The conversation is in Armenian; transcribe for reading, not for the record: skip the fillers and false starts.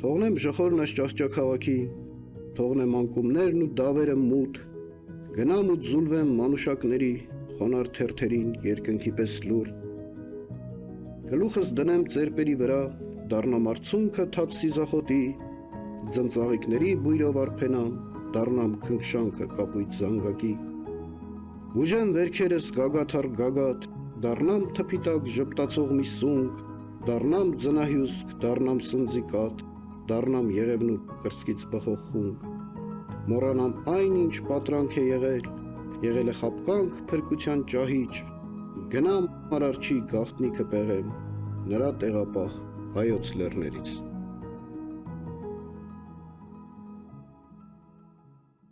Թողնեմ ժխորն այս ճահճա քաղաքի, թողնեմ անկումներն ու դավերը մութ, գնամ ու ձուլվեմ մանուշակների խոնար թերթերին երկնքի պես լուրջ։ Գլուխս դնեմ ծերպերի վրա, դառնամ արցունքը թաց սիզախոտի, ձնծաղիկների բույրով արփենամ, դառնամ քնքշանքը կապույտ զանգակի։ Ուժեմ վերքերս գագաթ առ գագաթ, դառնամ թփիտակ ժպտացող մի սունկ, դառնամ ձնահյուսկ, դառնամ սնձիկատ, դառնամ եղևնու կրծքից բխող խունկ։ Մոռանամ այն, ինչ պատրանք է եղել է խապկանք փրկության ճահիճ, գնամ Արարչի գաղտնիքը պեղեմ, նրա տեղապահ հայոց լեռներից։